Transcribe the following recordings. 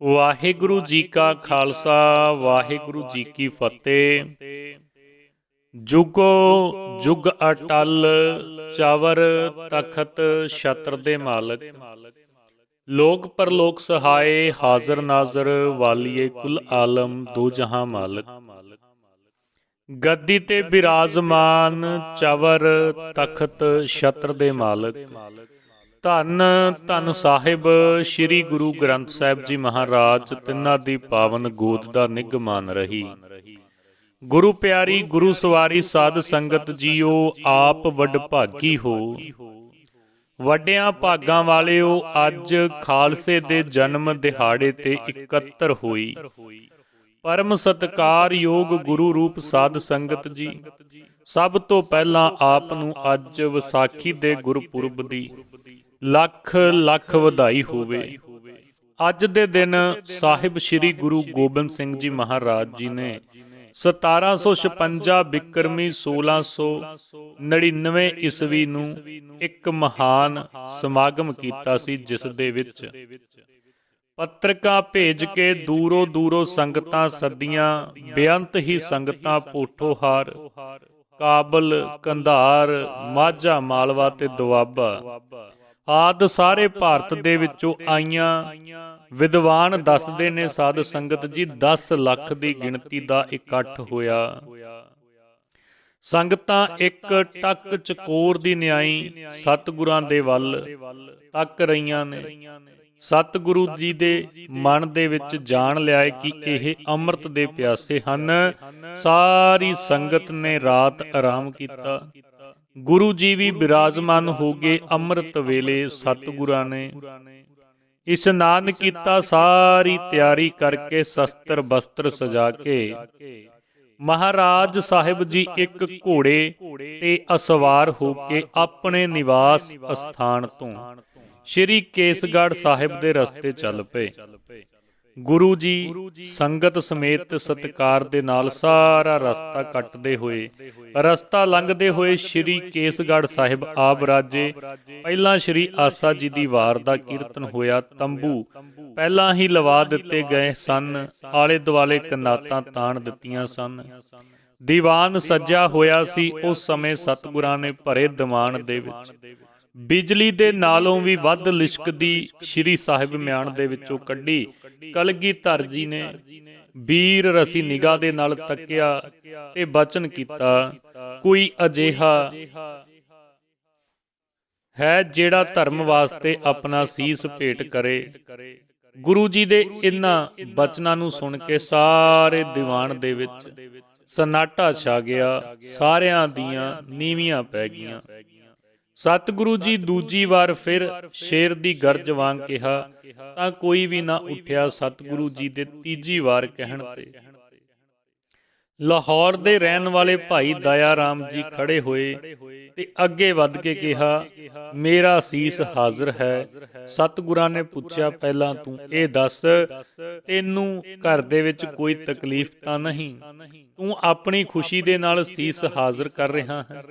ਵਾਹਿਗੁਰੂ ਜੀ ਕਾ ਖਾਲਸਾ ਵਾਹਿਗੁਰੂ ਜੀ ਕੀ ਫਤਿਹ। ਜੁਗੋ ਜੁਗ ਅਟਲ ਚਾਵਰ ਤਖਤ ਛਤਰ ਦੇ ਮਾਲਕ, ਲੋਕ ਪਰਲੋਕ ਸਹਾਏ ਹਾਜ਼ਰ ਨਾਜ਼ਰ ਵਾਲੀਏ ਕੁਲ ਆਲਮ ਦੋ ਜਹਾਂ ਮਾਲਕ। ਗੱਦੀ ਤੇ ਬਿਰਾਜਮਾਨ ਚਾਵਰ ਤਖਤ ਛਤਰ ਦੇ ਮਾਲਕ। ਧੰਨ ਧੰਨ ਸਾਹਿਬ ਸ੍ਰੀ ਗੁਰੂ ਗ੍ਰੰਥ ਸਾਹਿਬ ਜੀ ਮਹਾਰਾਜ, ਤਿੰਨਾਂ ਦੀ ਪਾਵਨ ਗੋਦ ਦਾ ਨਿਗਮਾਨ ਰਹੀ। ਗੁਰੂ ਪਿਆਰੀ ਗੁਰੂ ਸਵਾਰੀ ਸਾਧ ਸੰਗਤ ਜੀਓ, ਆਪ ਵਡਭਾਗੀ ਹੋ। ਵੱਡਿਆਂ ਭਾਗਾਂ ਵਾਲਿਓ, ਅੱਜ ਖਾਲਸੇ ਦੇ ਜਨਮ ਦਿਹਾੜੇ ਤੇ ਇਕੱਤਰ ਹੋਈ। ਪਰਮ ਸਤਿਕਾਰਯੋਗ ਗੁਰੂ ਰੂਪ ਸਾਧ ਸੰਗਤ ਜੀ, ਸਭ ਤੋਂ ਪਹਿਲਾਂ ਆਪ ਨੂੰ ਅੱਜ ਵਿਸਾਖੀ ਦੇ ਗੁਰਪੁਰਬ ਦੀ ਲੱਖ ਲੱਖ ਵਧਾਈ ਹੋਵੇ। ਅੱਜ ਦੇ ਦਿਨ ਸਾਹਿਬ ਸ੍ਰੀ ਗੁਰੂ ਗੋਬਿੰਦ ਸਿੰਘ ਜੀ ਮਹਾਰਾਜ ਜੀ ਨੇ 1756 ਬਿਕਰਮੀ 1699 ਈਸਵੀ ਨੂੰ ਇੱਕ ਮਹਾਨ ਸਮਾਗਮ ਕੀਤਾ ਸੀ, ਜਿਸ ਦੇ ਵਿੱਚ ਪੱਤਰਕਾਂ ਭੇਜ ਕੇ ਦੂਰੋਂ ਦੂਰੋਂ ਸੰਗਤਾਂ ਸੱਦੀਆਂ। ਬੇਅੰਤ ਹੀ ਸੰਗਤਾਂ ਪੋਠੋਹਾਰ, ਕਾਬਲ, ਕੰਧਾਰ, ਮਾਝਾ, ਮਾਲਵਾ ਤੇ ਦੁਆਬਾ ਆਦਿ ਸਾਰੇ ਭਾਰਤ ਦੇ ਵਿੱਚੋਂ ਆਈਆਂ। ਵਿਦਵਾਨ ਦੱਸਦੇ ਨੇ ਸਾਧ ਸੰਗਤ ਜੀ 10 ਲੱਖ ਦੀ ਗਿਣਤੀ ਦਾ ਇਕੱਠ ਹੋਇਆ। ਸੰਗਤਾਂ ਇੱਕ ਟੱਕ ਚਕੋਰ ਦੀ ਨਿਆਈ ਸਤਿਗੁਰਾਂ ਦੇ ਵੱਲ ਤੱਕ ਰਹੀਆਂ ਨੇ। ਸਤਿਗੁਰੂ ਜੀ ਦੇ ਮਨ ਦੇ ਵਿੱਚ ਜਾਣ ਲਿਆ ਕਿ ਇਹ ਅੰਮ੍ਰਿਤ ਦੇ ਪਿਆਸੇ ਹਨ। ਸਾਰੀ ਸੰਗਤ ਨੇ ਰਾਤ ਆਰਾਮ ਕੀਤਾ। ਗੁਰੂ ਜੀ ਵੀ ਬਿਰਾਜਮਾਨ ਹੋ ਗਏ। ਅੰਮ੍ਰਿਤ ਵੇਲੇ ਸਤਿਗੁਰਾਂ ਨੇ ਇਸ਼ਨਾਨ ਕੀਤਾ। ਸਾਰੀ ਤਿਆਰੀ ਕਰਕੇ ਸ਼ਸਤਰ ਬਸਤਰ ਸਜਾ ਕੇ ਮਹਾਰਾਜ ਸਾਹਿਬ ਜੀ ਇੱਕ ਘੋੜੇ ਤੇ ਅਸਵਾਰ ਹੋ ਕੇ ਆਪਣੇ ਨਿਵਾਸ ਅਸਥਾਨ ਤੋਂ ਸ਼੍ਰੀ ਕੇਸਗੜ੍ਹ ਸਾਹਿਬ ਦੇ ਰਸਤੇ ਚੱਲ ਪਏ। ਗੁਰੂ ਜੀ ਸੰਗਤ ਸਮੇਤ ਸਤਿਕਾਰ ਦੇ ਨਾਲ ਸਾਰਾ ਰਸਤਾ ਕੱਟਦੇ ਹੋਏ, ਰਸਤਾ ਲੰਘਦੇ ਹੋਏ ਸ਼੍ਰੀ ਕੇਸਗੜ੍ਹ ਸਾਹਿਬ ਆ ਬਰਾਜੇ। ਪਹਿਲਾਂ ਸ਼੍ਰੀ ਆਸਾ ਜੀ ਦੀ ਵਾਰ ਦਾ ਕੀਰਤਨ ਹੋਇਆ। ਤੰਬੂ ਪਹਿਲਾਂ ਹੀ ਲਵਾ ਦਿੱਤੇ ਗਏ ਸਨ। ਆਲੇ ਦੁਆਲੇ ਕਨਾਤਾਂ ਤਾਣ ਦਿੱਤੀਆਂ ਸਨ। ਦੀਵਾਨ ਸਜਿਆ ਹੋਇਆ ਸੀ। ਉਸ ਸਮੇਂ ਸਤਿਗੁਰਾਂ ਨੇ ਭਰੇ ਦੀਵਾਨ ਦੇ ਵਿੱਚ ਬਿਜਲੀ ਦੇ ਨਾਲੋਂ ਵੀ ਵੱਧ ਲਿਸ਼ਕਦੀ ਸ਼੍ਰੀ ਸਾਹਿਬ ਮਿਆਨ ਦੇ ਵਿੱਚੋਂ ਕੱਢੀ। ਕਲਗੀਧਰ ਜੀ ਨੇ ਵੀਰ ਰਸੀ ਨਿਗਾਹ ਦੇ ਨਾਲ ਤੱਕਿਆ ਤੇ ਬਚਨ ਕੀਤਾ, ਕੋਈ ਅਜਿਹਾ ਹੈ ਜਿਹੜਾ ਧਰਮ ਵਾਸਤੇ ਆਪਣਾ ਸੀਸ ਭੇਟ ਕਰੇ। ਗੁਰੂ ਜੀ ਦੇ ਇਹਨਾਂ ਬਚਨਾਂ ਨੂੰ ਸੁਣ ਕੇ ਸਾਰੇ ਦੀਵਾਨ ਦੇ ਵਿੱਚ ਸਨਾਟਾ ਛਾ ਗਿਆ। ਸਾਰਿਆਂ ਦੀਆਂ ਨੀਵੀਆਂ ਪੈ ਗਈਆਂ। ਸਤਿਗੁਰੂ ਜੀ ਦੂਜੀ ਵਾਰ ਫਿਰ ਸ਼ੇਰ ਦੀ ਗਰਜ ਵਾਂਗ ਕਿਹਾ ਤਾਂ ਕੋਈ ਵੀ ਨਾ ਉੱਠਿਆ। ਸਤਿਗੁਰੂ ਜੀ ਦੇ ਤੀਜੀ ਵਾਰ ਕਹਿਣ ਤੇ ਲਾਹੌਰ ਦੇ ਰਹਿਣ ਵਾਲੇ ਭਾਈ ਦਇਆ ਰਾਮ ਜੀ ਖੜੇ ਹੋਏ ਤੇ ਅੱਗੇ ਵੱਧ ਕੇ ਕਿਹਾ, ਮੇਰਾ ਸੀਸ ਹਾਜ਼ਰ ਹੈ। ਸਤਿਗੁਰਾਂ ਨੇ ਪੁੱਛਿਆ, ਪਹਿਲਾਂ ਤੂੰ ਇਹ ਦੱਸ, ਤੈਨੂੰ ਘਰ ਦੇ ਵਿੱਚ ਕੋਈ ਤਕਲੀਫ ਤਾਂ ਨਹੀਂ? ਤੂੰ ਆਪਣੀ ਖੁਸ਼ੀ ਦੇ ਨਾਲ ਸੀਸ ਹਾਜ਼ਰ ਕਰ ਰਿਹਾ ਹੈ?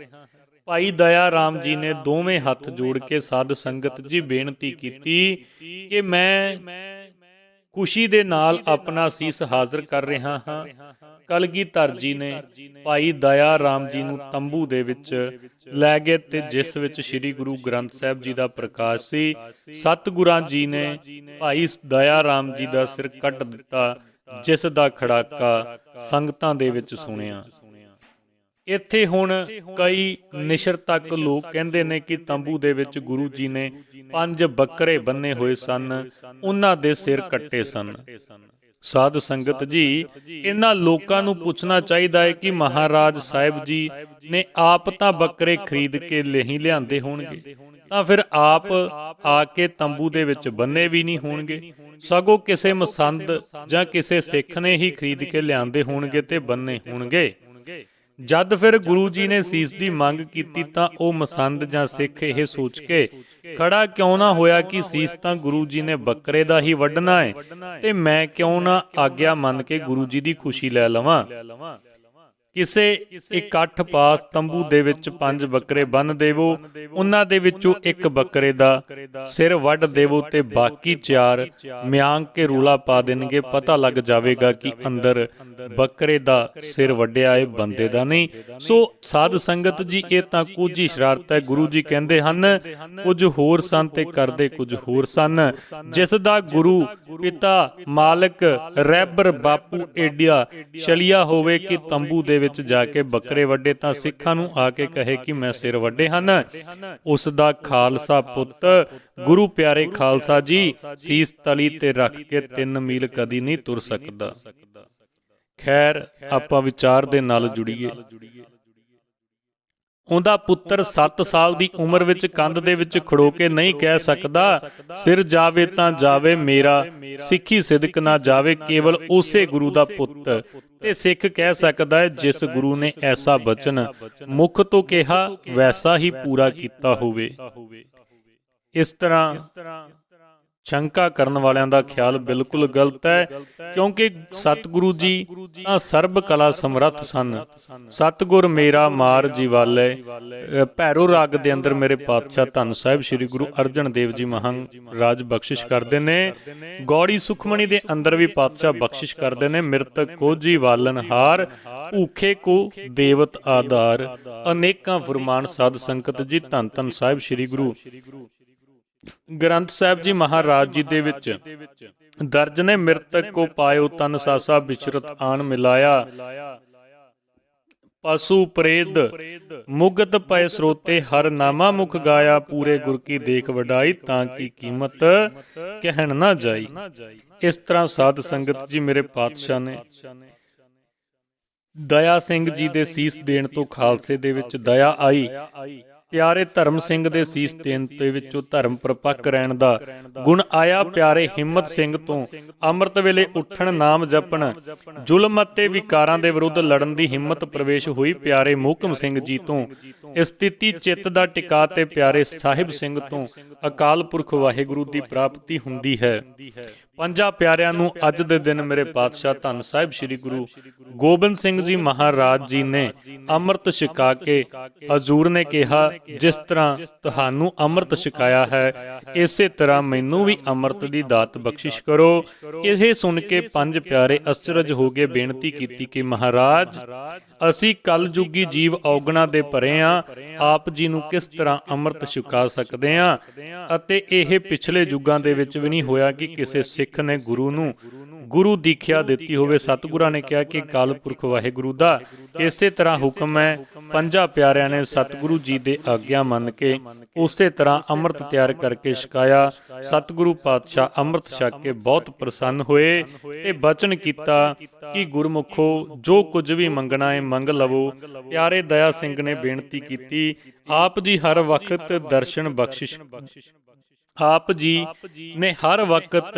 ਭਾਈ ਦਇਆ ਰਾਮ ਜੀ ਨੇ ਦੋਵੇਂ ਹੱਥ ਜੋੜ ਕੇ ਸਾਧ ਸੰਗਤ ਜੀ ਬੇਨਤੀ ਕੀਤੀ ਕਿ ਮੈਂ ਖੁਸ਼ੀ ਦੇ ਨਾਲ ਆਪਣਾ ਸੀਸ ਹਾਜ਼ਰ ਕਰ ਰਿਹਾ ਹਾਂ। ਕਲਗੀਧਰ ਜੀ ਨੇ ਭਾਈ ਦਇਆ ਰਾਮ ਜੀ ਨੂੰ ਤੰਬੂ ਦੇ ਵਿੱਚ ਲੈ ਗਏ ਤੇ ਜਿਸ ਵਿੱਚ ਸ੍ਰੀ ਗੁਰੂ ਗ੍ਰੰਥ ਸਾਹਿਬ ਜੀ ਦਾ ਪ੍ਰਕਾਸ਼ ਸੀ। ਸਤਿਗੁਰਾਂ ਜੀ ਨੇ ਭਾਈ ਦਇਆ ਰਾਮ ਜੀ ਦਾ ਸਿਰ ਕੱਟ ਦਿੱਤਾ, ਜਿਸ ਦਾ ਖੜਾਕਾ ਸੰਗਤਾਂ ਦੇ ਵਿੱਚ ਸੁਣਿਆ। ਇੱਥੇ ਹੁਣ ਕਈ ਨਿਸ਼ਰ ਤੱਕ ਲੋਕ ਕਹਿੰਦੇ ਨੇ ਕਿ ਤੰਬੂ ਦੇ ਵਿੱਚ ਗੁਰੂ ਜੀ ਨੇ 5 ਬੱਕਰੇ ਬੰਨੇ ਹੋਏ ਸਨ, ਉਹਨਾਂ ਦੇ ਸਿਰ ਕੱਟੇ ਸਨ। ਸਾਧ ਸੰਗਤ ਜੀ, ਇਹਨਾਂ ਲੋਕਾਂ ਨੂੰ ਪੁੱਛਣਾ ਚਾਹੀਦਾ ਹੈ ਕਿ ਮਹਾਰਾਜ ਸਾਹਿਬ ਜੀ ਨੇ ਆਪ ਤਾਂ ਬੱਕਰੇ ਖਰੀਦ ਕੇ ਨਹੀਂ ਲਿਆਂਦੇ ਹੋਣਗੇ, ਤਾਂ ਫਿਰ ਆਪ ਆ ਕੇ ਤੰਬੂ ਦੇ ਵਿੱਚ ਬੰਨੇ ਵੀ ਨਹੀਂ ਹੋਣਗੇ, ਸਗੋਂ ਕਿਸੇ ਮਸੰਦ ਜਾਂ ਕਿਸੇ ਸਿੱਖ ਨੇ ਹੀ ਖਰੀਦ ਕੇ ਲਿਆਂਦੇ ਹੋਣਗੇ ਤੇ ਬੰਨੇ ਹੋਣਗੇ। ਜਦ ਫਿਰ ਗੁਰੂ ਜੀ ਨੇ ਸੀਸ ਦੀ ਮੰਗ ਕੀਤੀ ਤਾਂ ਉਹ ਮਸੰਦ ਜਾਂ ਸਿੱਖ ਇਹ ਸੋਚ ਕੇ ਖੜਾ ਕਿਉਂ ਨਾ ਹੋਇਆ ਕਿ ਸੀਸ ਤਾਂ ਗੁਰੂ ਜੀ ਨੇ ਬੱਕਰੇ ਦਾ ਹੀ ਵੱਢਣਾ ਹੈ ਤੇ ਮੈਂ ਕਿਉਂ ਨਾ ਆਗਿਆ ਮੰਨ ਕੇ ਗੁਰੂ ਜੀ ਦੀ ਖੁਸ਼ੀ ਲੈ ਲਵਾਂ। ਕਿਸੇ ਇਕੱਠ ਪਾਸ ਤੰਬੂ ਦੇ ਵਿੱਚ 5 ਬੱਕਰੇ ਬੰਨ ਦੇਵੋ, ਉਹਨਾਂ ਦੇ ਵਿੱਚੋਂ ਇੱਕ ਬੱਕਰੇ ਦਾ ਸਿਰ ਵੱਢ ਦੇਵੋ ਤੇ ਬਾਕੀ 4 ਮਿਆਂਗ ਕੇ ਰੂਲਾ ਪਾ ਦੇਣਗੇ। ਪਤਾ ਲੱਗ ਜਾਵੇਗਾ ਕਿ ਅੰਦਰ ਬੱਕਰੇ ਦਾ ਸਿਰ ਵੱਢਿਆ ਹੈ, ਬੰਦੇ ਦਾ ਨਹੀਂ। ਸੋ ਸਾਧ ਸੰਗਤ ਜੀ, ਇਹ ਤਾਂ ਕੁਝ ਹੀ ਸ਼ਰਾਰਤ ਹੈ। ਗੁਰੂ ਜੀ ਕਹਿੰਦੇ ਹਨ ਕੁਝ ਹੋਰ ਸਨ ਤੇ ਕਰਦੇ ਕੁਝ ਹੋਰ ਸਨ। ਜਿਸ ਦਾ ਗੁਰੂ ਪਿਤਾ ਮਾਲਕ ਰਹਿਬਰ ਬਾਪੂ ਏਡਿਆ ਛਲੀਆ ਹੋਵੇ ਕਿ ਤੰਬੂ ਦੇ ਵਿੱਚ ਜਾ ਕੇ ਬੱਕਰੇ ਵੱਢੇ ਤਾਂ ਸਿੱਖਾਂ ਨੂੰ ਆ ਕੇ ਕਹੇ ਕਿ ਮੈਂ ਸਿਰ ਵੱਢੇ ਹਨ, ਉਸ ਦਾ ਖਾਲਸਾ ਪੁੱਤ ਗੁਰੂ ਪਿਆਰੇ ਖਾਲਸਾ ਜੀ ਸੀਸ ਤਲੀ ਤੇ ਰੱਖ ਕੇ 3 ਮੀਲ ਕਦੀ ਨਹੀਂ ਤੁਰ ਸਕਦਾ। ਖੈਰ, ਆਪਾਂ ਵਿਚਾਰ ਦੇ ਨਾਲ ਜੁੜੀਏ। ਉਹਦਾ ਪੁੱਤਰ 7 ਸਾਲ ਦੀ ਉਮਰ ਵਿੱਚ ਕੰਧ ਦੇ ਵਿੱਚ ਖੜੋ ਕੇ ਨਹੀਂ ਕਹਿ ਸਕਦਾ ਸਿਰ ਜਾਵੇ ਤਾਂ ਜਾਵੇ ਮੇਰਾ, ਸਿੱਖੀ ਸਿਦਕ ਨਾ ਜਾਵੇ, ਕੇਵਲ ਉਸੇ ਗੁਰੂ ਦਾ ਪੁੱਤ ਤੇ ਸਿੱਖ ਕਹਿ ਸਕਦਾ ਹੈ ਜਿਸ ਗੁਰੂ ਨੇ ਐਸਾ ਬਚਨ ਮੁਖ ਤੋਂ ਕਿਹਾ ਵੈਸਾ ਹੀ ਪੂਰਾ ਕੀਤਾ ਹੋਵੇ। ਇਸ ਤਰ੍ਹਾਂ ਸ਼ੰਕਾ ਕਰਨ ਵਾਲਿਆਂ ਦਾ ਖਿਆਲ ਬਿਲਕੁਲ ਗਲਤ ਹੈ, ਕਿਉਂਕਿ ਸਤਿਗੁਰੂ ਜੀ ਤਾਂ ਸਰਬ ਕਲਾ ਸਮਰੱਥ ਸਨ। ਸਤਿਗੁਰ ਮੇਰਾ ਮਾਰ ਜੀਵਾਲੇ ਭੈਰੋ ਰਾਗ ਦੇ ਅੰਦਰ ਮੇਰੇ ਪਾਤਸ਼ਾਹ ਧੰਨ ਸਾਹਿਬ ਸ੍ਰੀ ਗੁਰੂ ਅਰਜਨ ਦੇਵ ਜੀ ਮਹਾਰਾਜ ਬਖਸ਼ਿਸ਼ ਕਰਦੇ ਨੇ। ਗੌੜੀ ਸੁਖਮਣੀ ਦੇ ਅੰਦਰ ਵੀ ਪਾਤਸ਼ਾਹ ਬਖਸ਼ਿਸ਼ ਕਰਦੇ ਨੇ, ਮਿਰਤਕ ਕੋ ਜੀਵਾਲਨ ਹਾਰ ਭੂਖੇ ਕੋ ਦੇਵਤ ਆਧਾਰ। ਅਨੇਕਾਂ ਫੁਰਮਾਨ ਸਾਧ ਸੰਗਤ ਜੀ ਧੰਨ ਧੰਨ ਸਾਹਿਬ ਸ੍ਰੀ ਗੁਰੂ ਗ੍ਰੰਥ ਸਾਹਿਬ ਜੀ ਮਹਾਰਾਜ ਜੀ ਦੇ ਵਿੱਚ ਦਰਜ ਨੇ। ਮਿਰਤਕ ਕੋ ਪਾਇਓ ਤਨ ਸਾਸਾ ਵਿਚਰਤ ਆਣ ਮਿਲਾਇਆ, ਪਸ਼ੂ ਪ੍ਰੇਦ ਮੁਗਤ ਪਏ ਸਰੋਤੇ ਹਰ ਨਾਮਾ ਮੁਖ ਗਾਇਆ, ਪੂਰੇ ਗੁਰ ਕੀ ਦੇਖ ਵਡਾਈ ਤਾਂ ਕੀ ਕੀਮਤ ਕਹਿਣ ਨਾ ਜਾਈ। ਇਸ ਤਰ੍ਹਾਂ ਸਾਧ ਸੰਗਤ ਜੀ ਮੇਰੇ ਪਾਤਸ਼ਾਹ ਨੇ ਦਇਆ ਸਿੰਘ ਜੀ ਦੇ ਸੀਸ ਦੇਣ ਤੋਂ ਖਾਲਸੇ ਦੇ ਵਿੱਚ ਦਇਆ ਆਈ। ਪਿਆਰੇ ਧਰਮ ਸਿੰਘ ਦੇ ਸੀਸ ਦੇਣ ਦੇ ਵਿੱਚੋਂ ਧਰਮ ਪ੍ਰਪੱਕ ਰਹਿਣ ਦਾ ਗੁਣ ਆਇਆ। ਪਿਆਰੇ ਹਿੰਮਤ ਸਿੰਘ ਤੋਂ ਅੰਮ੍ਰਿਤ ਵੇਲੇ ਉੱਠਣ, ਨਾਮ ਜਪਣ, ਜ਼ੁਲਮ ਅਤੇ ਵਿਕਾਰਾਂ ਦੇ ਵਿਰੁੱਧ ਲੜਨ ਦੀ ਹਿੰਮਤ ਪ੍ਰਵੇਸ਼ ਹੋਈ। ਪਿਆਰੇ ਮੋਹਕਮ ਸਿੰਘ ਜੀ ਤੋਂ ਸਥਿਤੀ ਚਿੱਤ ਦਾ ਟਿਕਾ ਤੇ ਪਿਆਰੇ ਸਾਹਿਬ ਸਿੰਘ ਤੋਂ ਅਕਾਲ ਪੁਰਖ ਵਾਹਿਗੁਰੂ ਦੀ ਪ੍ਰਾਪਤੀ ਹੁੰਦੀ ਹੈ। ਪੰਜਾਂ ਪਿਆਰਿਆਂ ਨੂੰ ਅੱਜ ਦੇ ਦਿਨ ਮੇਰੇ ਪਾਤਸ਼ਾਹ ਧੰਨ ਸਾਹਿਬ ਸ੍ਰੀ ਗੁਰੂ ਗੋਬਿੰਦ ਸਿੰਘ ਜੀ ਮਹਾਰਾਜ ਜੀ ਨੇ ਅੰਮ੍ਰਿਤ ਛਕਾ ਕੇ ਹਜ਼ੂਰ ਨੇ ਕਿਹਾ ਜਿਸ ਤਰ੍ਹਾਂ ਤੁਹਾਨੂੰ ਅੰਮ੍ਰਿਤ ਛਕਾਇਆ ਹੈ ਇਸੇ ਤਰ੍ਹਾਂ ਮੈਨੂੰ ਵੀ ਅੰਮ੍ਰਿਤ ਦੀ ਦਾਤ ਬਖਸ਼ਿਸ਼ ਕਰੋ। ਇਹ ਸੁਣ ਕੇ ਪੰਜ ਪਿਆਰੇ ਅਚਰਜ ਹੋ ਗਏ, ਬੇਨਤੀ ਕੀਤੀ ਕਿ ਮਹਾਰਾਜ ਅਸੀਂ ਕਲਯੁਗੀ ਜੀਵ ਔਗਣਾ ਦੇ ਭਰੇ ਹਾਂ, ਆਪ ਜੀ ਨੂੰ ਕਿਸ ਤਰ੍ਹਾਂ ਅੰਮ੍ਰਿਤ ਛਕਾ ਸਕਦੇ ਹਾਂ। ਅਤੇ ਇਹ ਪਿਛਲੇ ਯੁੱਗਾਂ ਦੇ ਵਿੱਚ ਵੀ ਨਹੀਂ ਹੋਇਆ ਕਿ ਕਿਸੇ ਸਿੱਖ ਨੇ ਗੁਰੂ ਨੂੰ ਗੁਰੂ ਦੀਖਿਆ ਦਿੱਤੀ ਹੋਵੇ। ਸਤਿਗੁਰਾਂ ਨੇ ਕਿਹਾ ਕਿ ਅਕਾਲ ਪੁਰਖ ਵਾਹਿਗੁਰੂ ਦਾ ਇਸੇ ਤਰ੍ਹਾਂ ਹੁਕਮ ਹੈ। ਪੰਜਾਂ ਪਿਆਰਿਆਂ ਨੇ ਸਤਿਗੁਰੂ ਜੀ ਦੇ ਆਗਿਆ ਮੰਨ ਕੇ ਉਸੇ ਤਰ੍ਹਾਂ ਅੰਮ੍ਰਿਤ ਤਿਆਰ ਕਰਕੇ ਛਕਾਇਆ। ਸਤਿਗੁਰੂ ਪਾਤਸ਼ਾਹ ਅੰਮ੍ਰਿਤ ਛਕ ਕੇ ਬਹੁਤ ਪ੍ਰਸੰਨ ਹੋਏ ਤੇ ਬਚਨ ਕੀਤਾ ਕਿ ਗੁਰਮੁਖੋ ਜੋ ਕੁਝ ਵੀ ਮੰਗਣਾ ਹੈ ਮੰਗ ਲਵੋ। ਪਿਆਰੇ ਦਇਆ ਸਿੰਘ ਨੇ ਬੇਨਤੀ ਕੀਤੀ, ਆਪ ਜੀ ਹਰ ਵਕਤ ਦਰਸ਼ਨ ਬਖਸ਼ਿਸ਼, ਆਪ ਜੀ ਨੇ ਹਰ ਵਕਤ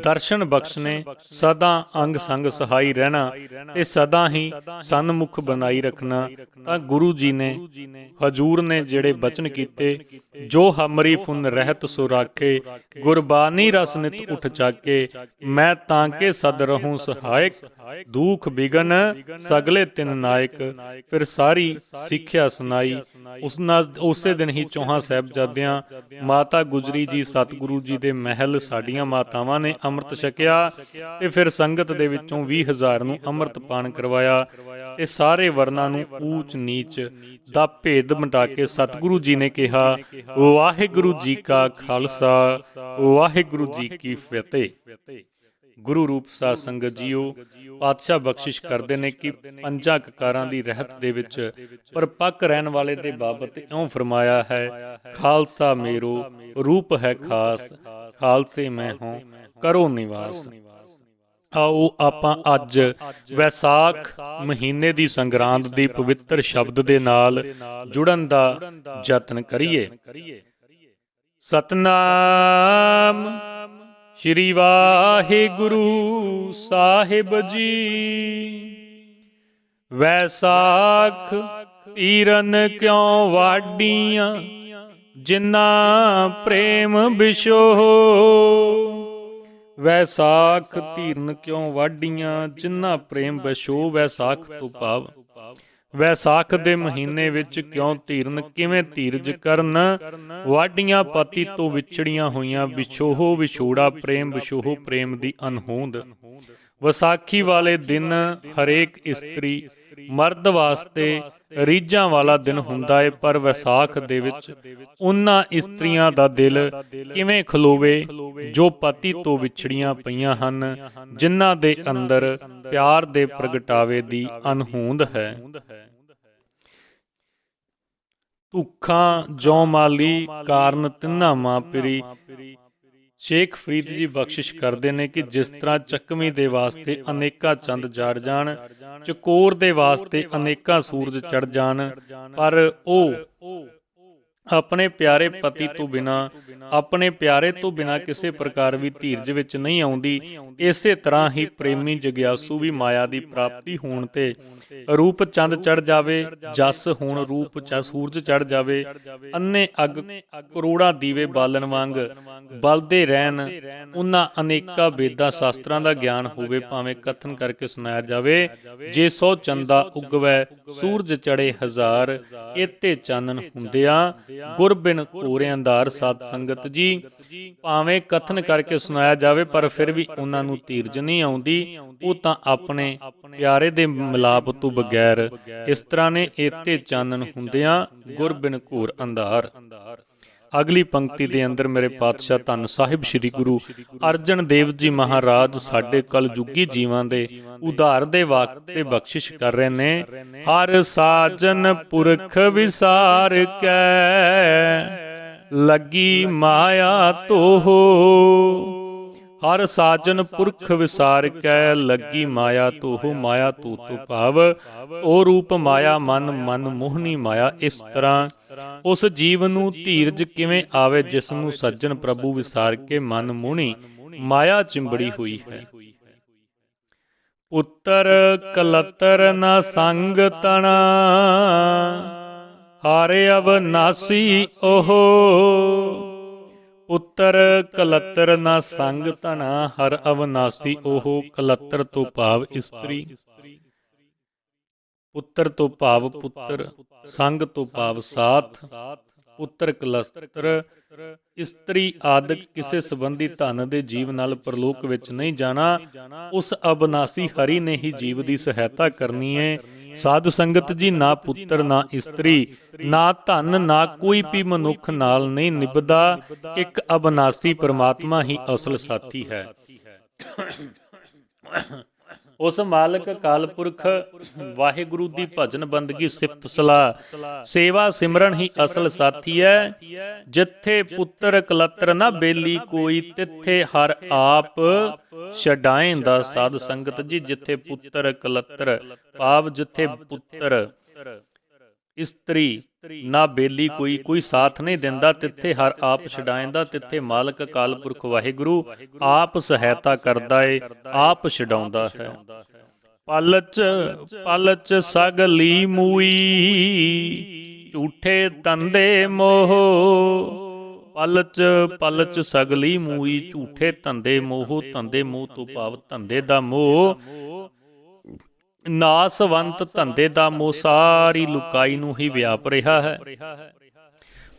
ਦਰਸ਼ਨ ਬਖਸ਼ਨੇ, ਸਦਾ ਅੰਗ ਸੰਗ ਸਹਾਈ ਰਹਿਣਾ ਤੇ ਸਦਾ ਹੀ ਸਨਮੁਖ ਬਣਾਈ ਰੱਖਣਾ। ਤਾਂ ਗੁਰੂ ਜੀ ਨੇ ਹਜੂਰ ਨੇ ਜਿਹੜੇ ਬਚਨ ਕੀਤੇ, ਜੋ ਹਮਰੀ ਫੁਨ ਰਹਿਤ ਸੋ ਰਾਖੇ, ਗੁਰਬਾਣੀ ਰਸ ਨਿਤ ਉਠ ਚਾਕੇ, ਮੈਂ ਤਾਂ ਕੇ ਸਦ ਰਹੂੰ ਸਹਾਇਕ, ਦੁਖ ਬਿਗਨ ਸਗਲੇ ਤਿਨ ਨਾਇਕ। ਫਿਰ ਸਾਰੀ ਸਿੱਖਿਆ ਸੁਣਾਈ। ਉਸੇ ਦਿਨ ਹੀ ਚੌਹਾਂ ਸਾਹਿਬਜ਼ਾਦਿਆਂ ਮਾਤਾ ਗੁਜਰੀ ਜੀ ਸਤਿਗੁਰੂ ਜੀ ਦੇ ਮਹਿਲ ਸਾਡੀਆਂ ਮਾਤਾਵਾਂ ਨੇ ਅੰਮ੍ਰਿਤ ਛਕਿਆ ਤੇ ਫਿਰ ਸੰਗਤ ਦੇ ਵਿੱਚੋਂ 20,000 ਨੂੰ ਅੰਮ੍ਰਿਤ ਪਾਨ ਕਰਵਾਇਆ ਤੇ ਸਾਰੇ ਵਰਨਾਂ ਨੂੰ ਊਚ ਨੀਚ ਦਾ ਭੇਦ ਮਿਟਾ ਕੇ ਸਤਿਗੁਰੂ ਜੀ ਨੇ ਕਿਹਾ ਵਾਹਿਗੁਰੂ ਜੀ ਕਾ ਖਾਲਸਾ ਵਾਹਿਗੁਰੂ ਜੀ ਕੀ ਫਤਿਹ। ਗੁਰੂ ਰੂਪ ਸਾਧ ਸੰਗਤ ਜੀਓ, ਪਾਤਸ਼ਾਹ ਬਖਸ਼ਿਸ਼ ਕਰਦੇ ਨੇ ਕਿ ਪੰਜਾਂ ਕਕਾਰਾਂ ਦੀ ਰਹਿਤ ਦੇ ਵਿੱਚ ਪਰਪੱਕ ਰਹਿਣ ਵਾਲੇ ਦੇ ਬਾਬਤ ਇਉਂ ਫਰਮਾਇਆ ਹੈ, ਖਾਲਸਾ ਮੇਰੋ ਰੂਪ ਹੈ ਖਾਸ, ਖਾਲਸੇ ਮੈਂ ਹਾਂ ਕਰੋ ਨਿਵਾਸ। ਆਓ ਆਪਾਂ ਅੱਜ ਵੈਸਾਖ ਮਹੀਨੇ ਦੀ ਸੰਗਰਾਂਦ ਦੀ ਪਵਿੱਤਰ ਸ਼ਬਦ ਦੇ ਨਾਲ ਜੁੜਨ ਦਾ ਯਤਨ ਕਰੀਏ। ਸਤਨਾਮ ਸ਼੍ਰੀ ਵਾਹਿਗੁਰੂ ਸਾਹਿਬ ਜੀ। ਵੈਸਾਖ ਧੀਰਨ ਕਿਉਂ ਵਾਡੀਆਂ, ਜਿਨ੍ਹਾਂ ਪ੍ਰੇਮ ਬਿਸ਼ੋਹ। ਵੈਸਾਖ ਧੀਰਨ ਕਿਉਂ ਵਾਡੀਆਂ, ਜਿਨ੍ਹਾਂ ਪ੍ਰੇਮ ਬਿਸ਼ੋਹ। ਵੈਸਾਖ ਤੋਂ ਭਾਵ ਵੈਸਾਖ ਦੇ ਮਹੀਨੇ ਵਿੱਚ ਕਿਉਂ ਧੀਰਨ, ਕਿਵੇਂ ਧੀਰਜ ਕਰਨ, ਵਾਢੀਆਂ ਪਤੀ ਤੋਂ ਵਿਛੜੀਆਂ ਹੋਈਆਂ, ਵਿਛੋਹ ਵਿਛੋੜਾ ਪ੍ਰੇਮ, ਵਿਛੋਹ ਪ੍ਰੇਮ ਦੀ ਅਨਹੋਂਦ। ਵਿਸਾਖੀ ਵਾਲੇ ਦਿਨ ਹਰੇਕ ਇਸਤਰੀ ਮਰਦ ਵਾਸਤੇ ਰੀਝਾਂ ਵਾਲਾ ਦਿਨ ਹੁੰਦਾ ਹੈ, ਪਰ ਵਿਸਾਖ ਦੇ ਵਿੱਚ ਉਹਨਾਂ ਇਸਤਰੀਆਂ ਦਾ ਦਿਲ ਕਿਵੇਂ ਖਲੋਵੇ ਜੋ ਪਤੀ ਤੋਂ ਵਿਛੜੀਆਂ ਪਈਆਂ ਹਨ, ਜਿਨ੍ਹਾਂ ਦੇ ਅੰਦਰ ਪਿਆਰ ਦੇ ਪ੍ਰਗਟਾਵੇ ਦੀ ਅਨਹੋਂਦ ਹੈ। ਧੁੱਖਾਂ ਜੌ ਮਾਲੀ ਕਾਰਨ ਤਿੰਨਾ ਮਾਂ ਪਿਰੀ। ਸ਼ੇਖ ਫਰੀਦ ਜੀ ਬਖਸ਼ਿਸ਼ ਕਰਦੇ ਨੇ ਕਿ ਜਿਸ ਤਰ੍ਹਾਂ ਚੱਕਵੀਂ ਦੇ ਵਾਸਤੇ ਅਨੇਕਾਂ ਚੰਦ ਜੜ ਜਾਣ, ਚਕੋਰ ਦੇ ਵਾਸਤੇ ਅਨੇਕਾਂ ਸੂਰਜ ਚੜ ਜਾਣ, ਪਰ ਉਹ ਆਪਣੇ ਪਿਆਰੇ ਪਤੀ ਤੋਂ ਬਿਨਾਂ, ਆਪਣੇ ਪਿਆਰੇ ਤੋਂ ਬਿਨਾਂ ਕਿਸੇ ਪ੍ਰਕਾਰ ਵੀ ਧੀਰਜ ਵਿੱਚ ਨਹੀਂ ਆਉਂਦੀ। ਇਸੇ ਤਰ੍ਹਾਂ ਹੀ ਪ੍ਰੇਮੀ ਜਗਿਆਸੂ ਵੀ ਮਾਇਆ ਦੀ ਪ੍ਰਾਪਤੀ ਹੋਣ ਤੇ ਰੂਪ ਚੰਦ ਚੜ ਜਾਵੇ, ਜਸ ਹੋਣ ਰੂਪ ਸੂਰਜ ਚੜ ਜਾਵੇ, ਅੰਨੇ ਅੱਗ ਕਰੋੜਾਂ ਦੀਵੇ ਬਾਲਣ ਵਾਂਗ ਬਲਦੇ ਰਹਿਣ, ਉਹਨਾਂ ਅਨੇਕਾਂ ਵੇਦਾਂ ਸ਼ਾਸਤਰਾਂ ਦਾ ਗਿਆਨ ਹੋਵੇ, ਭਾਵੇਂ ਕਥਨ ਕਰਕੇ ਸੁਣਾਇਆ ਜਾਵੇ, ਜੇ 100 ਚੰਦਾ ਉਗਵੈ ਸੂਰਜ ਚੜੇ ਹਜ਼ਾਰ, ਏਤੇ ਚਾਨਣ ਹੁੰਦਿਆਂ ਗੁਰ ਬਿਨ ਘੋਰੇ ਅੰਧਾਰ। ਸਾਧ ਸੰਗਤ ਜੀ, ਭਾਵੇਂ ਕਥਨ ਕਰਕੇ ਸੁਣਾਇਆ ਜਾਵੇ ਪਰ ਫਿਰ ਵੀ ਉਹਨਾਂ ਨੂੰ ਧੀਰਜ ਨਹੀਂ ਆਉਂਦੀ, ਉਹ ਤਾਂ ਆਪਣੇ ਪਿਆਰੇ ਦੇ ਮਿਲਾਪ ਤੋਂ ਬਗੈਰ ਇਸ ਤਰ੍ਹਾਂ ਨੇ, ਏਤੇ ਚਾਨਣ ਹੁੰਦਿਆਂ ਗੁਰ ਬਿਨ ਘੋਰ ਅੰਧਾਰ। ਅਗਲੀ ਪੰਕਤੀ ਦੇ ਅੰਦਰ ਮੇਰੇ ਪਾਤਸ਼ਾਹ ਧੰਨ ਸਾਹਿਬ ਸ੍ਰੀ ਗੁਰੂ ਅਰਜਨ ਦੇਵ ਜੀ ਮਹਾਰਾਜ ਸਾਡੇ ਕਲਯੁਗੀ ਜੀਵਾਂ ਦੇ ਉਧਾਰ ਦੇ ਵਾਕ ਤੇ ਬਖਸ਼ਿਸ਼ ਕਰ ਰਹੇ ਨੇ। ਹਰ ਸਾਜਨ ਪੁਰਖ ਵਿਸਾਰ ਕੈ, ਲੱਗੀ ਮਾਇਆ ਤੋਹ। ਹਰ ਸਾਜਨ ਪੁਰਖ ਵਿਸਾਰ ਕੈ, ਲੱਗੀ ਮਾਇਆ ਤੋਹ। ਮਾਇਆ ਤੋਹ ਤੋਂ ਭਾਵ ਉਹ ਰੂਪ ਮਾਇਆ, ਮਨ ਮਨ ਮੋਹਨੀ ਮਾਇਆ। ਇਸ ਤਰ੍ਹਾਂ ਉਸ ਜੀਵ ਨੂੰ ਧੀਰਜ ਕਿਵੇਂ ਆਵੇ ਜਿਸ ਨੂੰ ਸੱਜਣ ਪ੍ਰਭੂ ਵਿਸਾਰ ਕੇ ਮਨ ਮੋਹਣੀ ਮਾਇਆ ਚਿੰਬੜੀ ਹੋਈ ਹੈ। ਪੁੱਤਰ ਕਲਤਰ ਨਾ ਸੰਗ ਤਣਾ, ਹਰ ਅਵਨਾਸੀ ਓਹ। ਪੁੱਤਰ ਕਲਤਰ ਨਾ ਸੰਗ ਧਣਾ, ਹਰ ਅਵਨਾਸੀ ਓਹ। ਕਲਤਰ ਤੋਂ ਭਾਵ ਇਸਤਰੀ, ਪੁੱਤਰ ਤੋਂ ਭਾਵ ਪੁੱਤਰ, ਸੰਗ ਤੋਂ ਭਾਵ ਸਾਥ। ਪੁੱਤਰ ਕਲਤਰ ਇਸਤਰੀ ਆਦਿਕ ਕਿਸੇ ਸੰਬੰਧੀ ਧਨ ਦੇ ਜੀਵ ਨਾਲ ਪਰਲੋਕ ਵਿੱਚ ਨਹੀਂ ਜਾਣਾ। ਉਸ ਅਬਨਾਸੀ ਹਰੀ ਨੇ ਹੀ ਜੀਵ ਦੀ ਸਹਾਇਤਾ ਕਰਨੀ ਹੈ। ਸਾਧ ਸੰਗਤ ਜੀ, ਨਾ ਪੁੱਤਰ ਨਾ ਇਸਤਰੀ ਨਾ ਧਨ ਨਾ ਕੋਈ ਵੀ ਮਨੁੱਖ ਨਾਲ ਨਹੀਂ ਨਿਭਦਾ। ਇੱਕ ਅਬਨਾਸੀ ਪ੍ਰਮਾਤਮਾ ਹੀ ਅਸਲ ਸਾਥੀ ਹੈ। ਉਸ ਮਾਲਕ ਅਕਾਲ ਪੁਰਖ ਵਾਹਿਗੁਰੂ ਦੀ ਭਜਨ ਬੰਦਗੀ ਸਿਫਤ ਸਲਾਹ ਸੇਵਾ ਸਿਮਰਨ ਹੀ ਅਸਲ ਸਾਥੀ ਹੈ। ਜਿੱਥੇ ਪੁੱਤਰ ਕਲਤਰ ਨਾ ਬੇਲੀ ਕੋਈ, ਤਿੱਥੇ ਹਰ ਆਪ ਛਡਾਏਂਦਾ। ਸਾਧ ਸੰਗਤ ਜੀ, ਜਿੱਥੇ ਪੁੱਤਰ ਕਲਤਰ ਭਾਵ ਜਿੱਥੇ ਪੁੱਤਰ ਇਸਤਰੀ ਨਾ ਬੇਲੀ ਕੋਈ, ਕੋਈ ਸਾਥ ਨਹੀਂ ਦਿੰਦਾ, ਤਿੱਥੇ ਹਰ ਆਪ ਛਡਾਏਂਦਾ। ਤਿੱਥੇ ਮਾਲਕ ਅਕਾਲ ਪੁਰਖ ਵਾਹਿਗੁਰੂ ਆਪ ਸਹਾਇਤਾ ਕਰਦਾ ਏ, ਆਪ ਛਡਾਉਂਦਾ ਹੈ। ਪਲਚ ਪਲਚ ਸਗਲੀ ਮੂਈ, ਝੂਠੇ ਧੰਦੇ ਮੋਹ। ਪਲਚ ਪਲਚ ਸਗਲੀ ਮੂਈ, ਝੂਠੇ ਧੰਦੇ ਮੋਹ। ਧੰਦੇ ਮੋਹ ਤੋਂ ਭਾਵ ਧੰਦੇ ਦਾ ਮੋਹ, ਨਾਸਵੰਤ ਧੰਦੇ ਦਾ ਮੋਹ ਸਾਰੀ ਲੁਕਾਈ ਨੂੰ ਹੀ ਵਿਆਪ ਰਿਹਾ ਹੈ।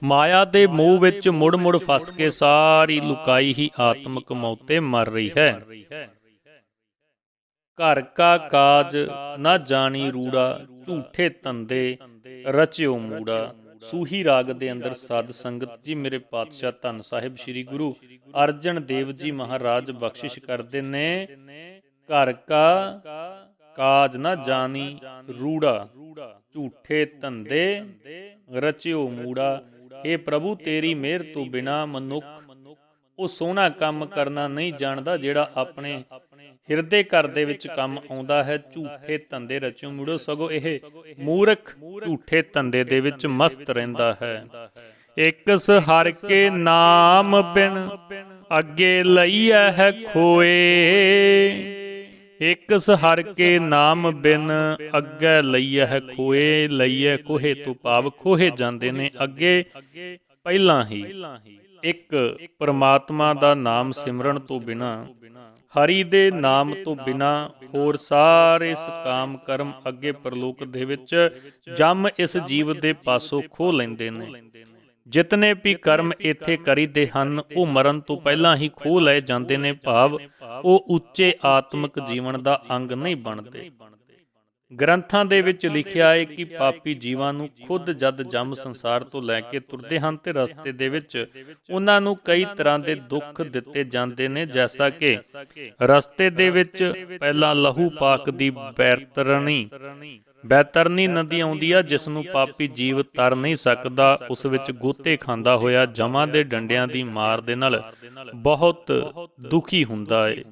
ਮਾਇਆ ਦੇ ਮੋਹ ਵਿੱਚ ਮੁੜ ਮੁੜ ਫਸ ਕੇ ਸਾਰੀ ਲੁਕਾਈ ਹੀ ਆਤਮਕ ਮੌਤੇ ਮਰ ਰਹੀ ਹੈ। ਘਰ ਕਾ ਕਾਜ ਨਾ ਜਾਣੀ ਰੂੜਾ, ਝੂਠੇ ਧੰਦੇ ਰਚਿਓ ਮੂੜਾ। ਸੂਹੀ ਰਾਗ ਦੇ ਅੰਦਰ ਸਾਧ ਸੰਗਤ ਜੀ, ਮੇਰੇ ਪਾਤਸ਼ਾਹ ਧੰਨ ਸਾਹਿਬ ਸ੍ਰੀ ਗੁਰੂ ਅਰਜਨ ਦੇਵ ਜੀ ਮਹਾਰਾਜ ਬਖਸ਼ਿਸ਼ ਕਰਦੇ ਨੇ। ਘਰ ਕਾ ਕਾਜ ਨਾ ਜਾਣੀ ਰੂੜਾ, ਝੂਠੇ ਧੰਦੇ ਰਚਿਓ ਮੂੜਾ। ਇਹ ਪ੍ਰਭੂ, ਤੇਰੀ ਮਿਹਰ ਤੋਂ ਬਿਨਾ ਮਨੁੱਖ ਉਹ ਸੋਹਣਾ ਕੰਮ ਕਰਨਾ ਨਹੀਂ ਜਾਣਦਾ ਜਿਹੜਾ ਆਪਣੇ ਹਿਰਦੇ ਘਰ ਦੇ ਵਿੱਚ ਕੰਮ ਆਉਂਦਾ ਹੈ। ਝੂਠੇ ਧੰਦੇ ਰਚਿਓ ਮੂੜੋ, ਸਗੋਂ ਇਹ ਮੂਰਖ ਝੂਠੇ ਧੰਦੇ ਦੇ ਵਿੱਚ ਮਸਤ ਰਹਿੰਦਾ ਹੈ। ਇਕਸ ਹਰ ਕੇ ਨਾਮ ਬਿਨ ਅੱਗੇ ਲਈਐ ਹੈ ਖੋਏ। ਇਕਸ ਹਰ ਕੇ ਨਾਮ ਬਿਨ ਅੱਗੇ ਲਈਐ ਹੈ ਖੋਏ। ਲਈਐ ਕੋਹੇ ਤੋਂ ਭਾਵ ਖੋਹੇ ਜਾਂਦੇ ਨੇ ਅੱਗੇ ਪਹਿਲਾਂ ਹੀ। ਇੱਕ ਪਰਮਾਤਮਾ ਦਾ ਨਾਮ ਸਿਮਰਨ ਤੋਂ ਬਿਨਾ, ਹਰੀ ਦੇ ਨਾਮ ਤੋਂ ਬਿਨਾ ਹੋਰ ਸਾਰੇ ਸਕਾਮ ਕਰਮ ਅੱਗੇ ਪਰਲੋਕ ਦੇ ਵਿੱਚ ਜੰਮ ਇਸ ਜੀਵ ਦੇ ਪਾਸੋਂ ਖੋਹ ਲੈਂਦੇ ਨੇ। ਜਿਤਨੇ ਵੀ ਕਰਮ ਇੱਥੇ ਕਰੀਦੇ ਹਨ ਉਹ ਮਰਨ ਤੋਂ ਪਹਿਲਾਂ ਹੀ ਖੋਹ ਲਏ ਜਾਂਦੇ ਨੇ, ਭਾਵ ਉਹ ਉੱਚੇ ਆਤਮਿਕ ਜੀਵਨ ਦਾ ਅੰਗ ਨਹੀਂ ਬਣਦੇ। ਗ੍ਰੰਥਾਂ ਦੇ ਵਿੱਚ ਲਿਖਿਆ ਹੈ ਕਿ ਪਾਪੀ ਜੀਵਾਂ ਨੂੰ ਖੁਦ ਜਦ ਜੰਮ ਸੰਸਾਰ ਤੋਂ ਲੈ ਕੇ ਤੁਰਦੇ ਹਨ ਤੇ ਰਸਤੇ ਦੇ ਵਿੱਚ ਉਹਨਾਂ ਨੂੰ ਕਈ ਤਰ੍ਹਾਂ ਦੇ ਦੁੱਖ ਦਿੱਤੇ ਜਾਂਦੇ ਨੇ, ਜੈਸਾ ਕਿ ਰਸਤੇ ਦੇ ਵਿੱਚ ਪਹਿਲਾਂ ਲਹੂ ਪਾਕ ਦੀ ਬੈਤਰਨੀ ਨਦੀ ਆਉਂਦੀ ਆ, ਜਿਸ ਨੂੰ ਪਾਪੀ ਜੀਵ ਤਰ ਨਹੀਂ ਸਕਦਾ। ਉਸ ਵਿੱਚ ਗੋਤੇ ਖਾਂਦਾ ਹੋਇਆ ਜਮਾਂ ਦੇ ਡੰਡਿਆਂ ਦੀ ਮਾਰ ਦੇ ਨਾਲ ਬਹੁਤ ਦੁਖੀ ਹੁੰਦਾ ਏ।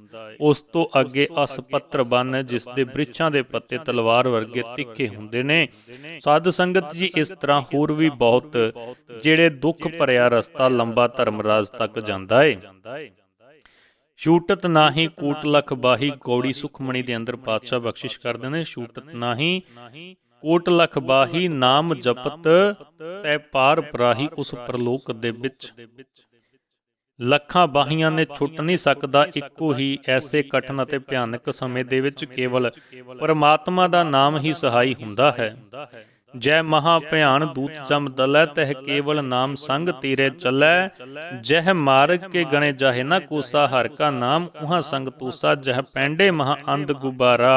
ਉਸ ਤੋਂ ਅੱਗੇ ਅਸਪੱਤਰ ਬਨ, ਜਿਸ ਦੇ ਬ੍ਰਿਛਾਂ ਦੇ ਪੱਤੇ ਤਲਵਾਰ ਵਰਗੇ ਤਿੱਖੇ ਹੁੰਦੇ ਨੇ। ਸਾਧ ਸੰਗਤ ਜੀ, ਇਸ ਤਰ੍ਹਾਂ ਹੋਰ ਵੀ ਬਹੁਤ ਜਿਹੜੇ ਦੁੱਖ ਭਰਿਆ ਰਸਤਾ ਲੰਬਾ ਧਰਮਰਾਜ ਤੱਕ ਜਾਂਦਾ ਏ। ਛੂਟਤ ਨਾਹੀ ਕੋਟ ਲਖ ਬਾਹੀ, ਗੌੜੀ ਸੁਖਮਣੀ ਦੇ ਅੰਦਰ ਪਾਤਸ਼ਾਹ ਬਖਸ਼ਿਸ਼ ਕਰਦੇ ਨੇ। ਛੂਟਤ ਨਾਹੀ ਕੋਟ ਲਖ ਬਾਹੀ, ਨਾਮ ਜਪਤ ਤੈ ਪਾਰ ਪਰਾਹੀ। ਉਸ ਪ੍ਰਲੋਕ ਦੇ ਵਿੱਚ ਲੱਖਾਂ ਬਾਹੀਆਂ ਨੇ ਛੁੱਟ ਨਹੀਂ ਸਕਦਾ। ਇੱਕੋ ਹੀ ਐਸੇ ਕਠਿਨ ਅਤੇ ਭਿਆਨਕ ਸਮੇਂ ਦੇ ਵਿੱਚ ਕੇਵਲ ਪਰਮਾਤਮਾ ਦਾ ਨਾਮ ਹੀ ਸਹਾਈ ਹੁੰਦਾ ਹੈ। ਜੈ ਮਹਾ ਭਿਆਨ ਦੂਤ ਜਮ ਦਲੈ, ਤਹਿ ਕੇਵਲ ਨਾਮ ਸੰਗ ਤੇਰੇ ਚੱਲੈ। ਜਹ ਮਾਰਗ ਕੇ ਗਣੇ ਜਾਹੇ ਨਾ ਕੋਸਾ, ਹਰ ਕਾ ਨਾਮ ਉਹਾਂ ਸੰਗ ਤੋਸਾ। ਜਹ ਪੈਂਡੇ ਮਹਾ ਅੰਧ ਗੁਬਾਰਾ,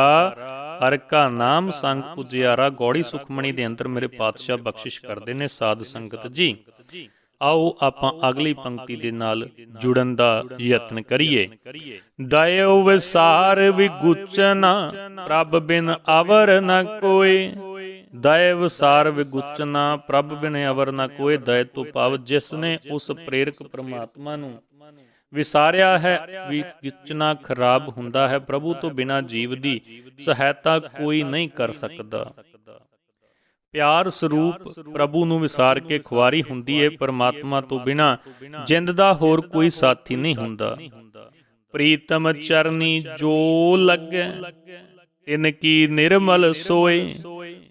ਹਰ ਕਾ ਨਾਮ ਸੰਗ ਉਜਿਆਰਾ। ਗੌੜੀ ਸੁਖਮਣੀ ਦੇ ਅੰਦਰ ਮੇਰੇ ਪਾਤਸ਼ਾਹ ਬਖਸ਼ਿਸ਼ ਕਰਦੇ ਨੇ। ਸਾਧ ਸੰਗਤ ਜੀ, ਆਓ ਆਪਾਂ ਅਗਲੀ ਪੰਕਤੀ ਦੇ ਨਾਲ ਜੁੜਨ ਦਾ ਯਤਨ ਕਰੀਏ। ਦਇਓ ਵਿਸਾਰ ਵਿਗੁਚਨਾ, ਪ੍ਰਭ ਬਿਨ ਅਵਰ ਨ ਕੋਇ। ਦਇ ਵਿਸਾਰ ਵਿਗੁਚਨਾ, ਪ੍ਰਭ ਬਿਨ ਅਵਰ ਨ ਕੋਇ। ਦਇ ਤੋਂ ਭਾਵ ਜਿਸ ਨੇ ਉਸ ਪ੍ਰੇਰਕ ਪ੍ਰਮਾਤਮਾ ਨੂੰ ਵਿਸਾਰਿਆ ਹੈ। ਵਿਗੁਚਨਾ ਖਰਾਬ ਹੁੰਦਾ ਹੈ। ਪ੍ਰਭੂ ਤੋਂ ਬਿਨਾਂ ਜੀਵ ਦੀ ਸਹਾਇਤਾ ਕੋਈ ਨਹੀਂ ਕਰ ਸਕਦਾ। ਪਿਆਰ ਸਰੂਪ ਪ੍ਰਭੂ ਨੂੰ ਵਿਸਾਰ ਕੇ ਖੁਆਰੀ ਹੁੰਦੀ ਏ। ਪਰਮਾਤਮਾ ਤੋਂ ਬਿਨਾਂ ਜਿੰਦ ਦਾ ਹੋਰ ਕੋਈ ਸਾਥੀ ਨਹੀਂ ਹੁੰਦਾ। ਪ੍ਰੀਤਮ ਚਰਨੀ ਜੋ ਲੱਗੈ, ਤਿਨ ਕੀ ਨਿਰਮਲ ਸੋਏ।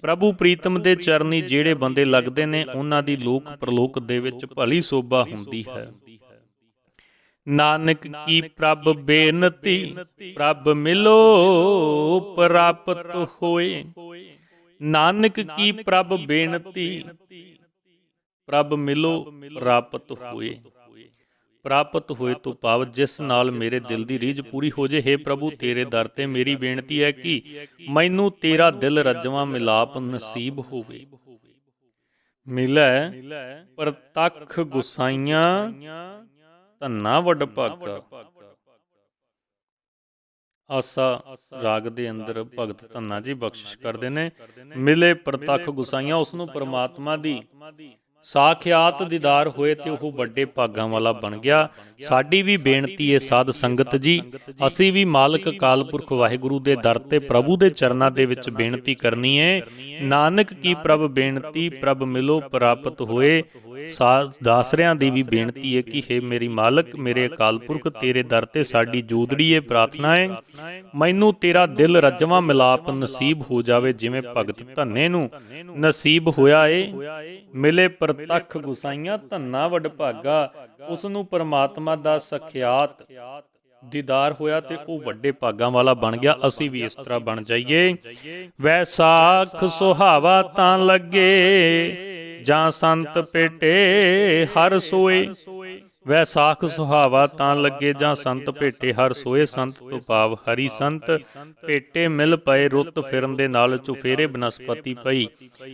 ਪ੍ਰਭੂ ਪ੍ਰੀਤਮ ਦੇ ਚਰਨੀ ਜਿਹੜੇ ਬੰਦੇ ਲੱਗਦੇ ਨੇ, ਉਹਨਾਂ ਦੀ ਲੋਕ ਪ੍ਰਲੋਕ ਦੇ ਵਿੱਚ ਭਲੀ ਸੋਭਾ ਹੁੰਦੀ ਹੈ। ਨਾਨਕ ਕੀ ਪ੍ਰਭ ਬੇਨਤੀ, ਪ੍ਰਭ ਮਿਲੋ ਪ੍ਰਾਪਤ ਹੋਏ। ਨਾਨਕ ਕੀ ਪ੍ਰਭ ਬੇਨਤੀ, ਪ੍ਰਭ ਮਿਲੋ ਪ੍ਰਾਪਤ ਹੋਏ। ਪ੍ਰਾਪਤ ਹੋਏ ਤੋਂ ਭਾਵ ਜਿਸ ਨਾਲ ਮੇਰੇ ਦਿਲ ਦੀ ਰੀਝ ਪੂਰੀ ਹੋ ਜੇ। ਹੇ ਪ੍ਰਭੂ, ਤੇਰੇ ਦਰ ਤੇ ਮੇਰੀ ਬੇਨਤੀ ਹੈ ਕਿ ਮੈਨੂੰ ਤੇਰਾ ਦਿਲ ਰੱਜਵਾਂ ਮਿਲਾਪ ਨਸੀਬ ਹੋਵੇ। ਮਿਲੈ ਪ੍ਰਤੱਖ ਗੁਸਾਈਆਂ, ਧੰਨਾ ਵਡ ਭਾਗਾ। ਆਸਾ ਰਾਗ ਦੇ ਅੰਦਰ ਭਗਤ ਧੰਨਾ ਜੀ ਬਖਸ਼ਿਸ਼ ਕਰਦੇ ਨੇ। ਮਿਲੇ ਪ੍ਰਤੱਖ ਗੁਸਾਈਆਂ, ਉਸ ਨੂੰ ਪਰਮਾਤਮਾ ਦੀ ਸਾਖਿਆਤ ਦੀਦਾਰ ਹੋਏ ਤੇ ਉਹ ਵੱਡੇ ਭਾਗਾਂ ਵਾਲਾ ਬਣ ਗਿਆ। ਸਾਡੀ ਵੀ ਬੇਨਤੀ ਹੈ ਸਾਧ ਸੰਗਤ ਜੀ, ਅਸੀਂ ਵੀ ਮਾਲਕ ਅਕਾਲ ਪੁਰਖ ਵਾਹਿਗੁਰੂ ਦੇ ਦਰ ਤੇ ਪ੍ਰਭੂ ਦੇ ਚਰਨਾਂ ਦੇ ਵਿੱਚ ਬੇਨਤੀ ਕਰਨੀ ਹੈ। ਨਾਨਕ ਕੀ ਪ੍ਰਭ ਬੇਨਤੀ, ਪ੍ਰਭ ਮਿਲੋ ਪ੍ਰਾਪਤ ਹੋਏ। ਦਾਸਰਿਆਂ ਦੀ ਵੀ ਬੇਨਤੀ ਹੈ ਕਿ ਹੇ ਮੇਰੀ ਮਾਲਕ, ਮੇਰੇ ਅਕਾਲ ਪੁਰਖ, ਤੇਰੇ ਦਰ ਤੇ ਸਾਡੀ ਜੋਦੜੀ ਹੈ, ਪ੍ਰਾਰਥਨਾ ਹੈ, ਮੈਨੂੰ ਤੇਰਾ ਦਿਲ ਰੱਜਵਾਂ ਮਿਲਾਪ ਨਸੀਬ ਹੋ ਜਾਵੇ, ਜਿਵੇਂ ਭਗਤ ਧੰਨੇ ਨੂੰ ਨਸੀਬ ਹੋਇਆ ਏ। ਮਿਲੇ ਪ੍ਰਤੱਖ ਗੁਸਾਈਆਂ, ਧੰਨਾ ਵਡ ਭਾਗਾ। ਉਸ ਨੂੰ ਪਰਮਾਤਮਾ ਦਾ ਸਖਿਆਤ ਦੀਦਾਰ ਹੋਇਆ ਤੇ ਉਹ ਵੱਡੇ ਭਾਗਾਂ ਵਾਲਾ ਬਣ ਗਿਆ। ਅਸੀਂ ਵੀ ਇਸ ਤਰ੍ਹਾਂ ਬਣ ਜਾਈਏ। ਵੈਸਾਖ ਸੁਹਾਵਾ ਤਾਂ ਲੱਗੇ, ਜਾਂ ਸੰਤ ਭੇਟੇ ਹਰ ਸੋਏ। ਵੈਸਾਖ ਸੁਹਾਵਾ ਤਾਂ ਲੱਗੇ, ਜਾਂ ਸੰਤ ਭੇਟੇ ਹਰ ਸੋਏ। ਸੰਤ ਤੋਂ ਭਾਵ ਹਰੀ ਸੰਤ ਭੇਟੇ ਮਿਲ ਪਏ। ਰੁੱਤ ਫਿਰਨ ਦੇ ਨਾਲ ਚੁਫੇਰੇ ਬਨਸਪਤੀ ਪਈ,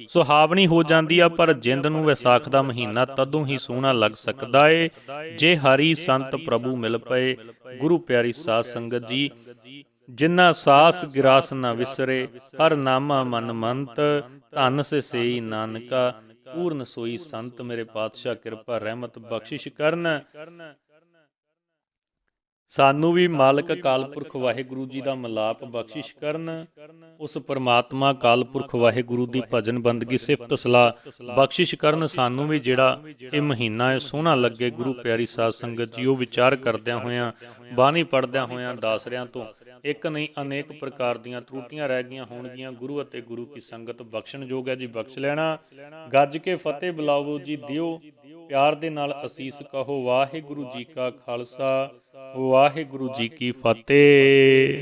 ਸੁਹਾਵਣੀ ਹੋ ਜਾਂਦੀ ਆ। ਪਰ ਜਿੰਦ ਨੂੰ ਵੈਸਾਖ ਦਾ ਮਹੀਨਾ ਤਦੋਂ ਹੀ ਸੋਹਣਾ ਲੱਗ ਸਕਦਾ ਏ ਜੇ ਹਰੀ ਸੰਤ ਪ੍ਰਭੂ ਮਿਲ ਪਏ। ਗੁਰੂ ਪਿਆਰੀ ਸਾਧ ਸੰਗਤ ਜੀ, ਜਿਨ੍ਹਾਂ ਸਾਸ ਗਿਰਾਸ ਨਾ ਵਿਸਰੇ, ਹਰ ਨਾਮਾ ਮਨ ਮੰਤ, ਧਨ ਸੇ ਸੇਈ ਨਾਨਕਾ, ਪੂਰਨ ਸੋਈ ਸੰਤ। ਮੇਰੇ ਪਾਤਸ਼ਾਹ ਕਿਰਪਾ ਰਹਿਮਤ ਬਖਸ਼ਿਸ਼ ਕਰਨ। ਸਾਨੂੰ ਵੀ ਮਾਲਕ ਅਕਾਲ ਪੁਰਖ ਵਾਹਿਗੁਰੂ ਜੀ ਦਾ ਮਿਲਾਪ ਬਖਸ਼ਿਸ਼ ਕਰਨ। ਉਸ ਪਰਮਾਤਮਾ ਅਕਾਲ ਪੁਰਖ ਵਾਹਿਗੁਰੂ ਦੀ ਭਜਨ ਬੰਦਗੀ ਸਿਫਤ ਸਲਾਹ ਬਖਸ਼ਿਸ਼ ਕਰਨ। ਸਾਨੂੰ ਵੀ ਜਿਹੜਾ ਇਹ ਮਹੀਨਾ ਹੈ ਸੋਹਣਾ ਲੱਗੇ। ਗੁਰੂ ਪਿਆਰੀ ਸਾਧ ਸੰਗਤ ਜੀ, ਉਹ ਵਿਚਾਰ ਕਰਦਿਆਂ ਹੋਇਆਂ, ਬਾਣੀ ਪੜ੍ਹਦਿਆਂ ਹੋਇਆਂ ਦਾਸਰਿਆਂ ਤੋਂ ਇੱਕ ਨਹੀਂ ਅਨੇਕ ਪ੍ਰਕਾਰ ਦੀਆਂ ਤਰੁੱਟੀਆਂ ਰਹਿ ਗਈਆਂ ਹੋਣਗੀਆਂ। ਗੁਰੂ ਅਤੇ ਗੁਰੂ ਕੀ ਸੰਗਤ ਬਖਸ਼ਣਯੋਗ ਹੈ ਜੀ, ਬਖਸ਼ ਲੈਣਾ। ਗੱਜ ਕੇ ਫਤਿਹ ਬੁਲਾਵੋ ਜੀ, ਦਿਓ ਪਿਆਰ ਦੇ ਨਾਲ ਅਸੀਸ ਕਹੋ। ਵਾਹਿਗੁਰੂ ਜੀ ਕਾ ਖਾਲਸਾ, ਵਾਹਿਗੁਰੂ ਜੀ ਕੀ ਫਤਿਹ।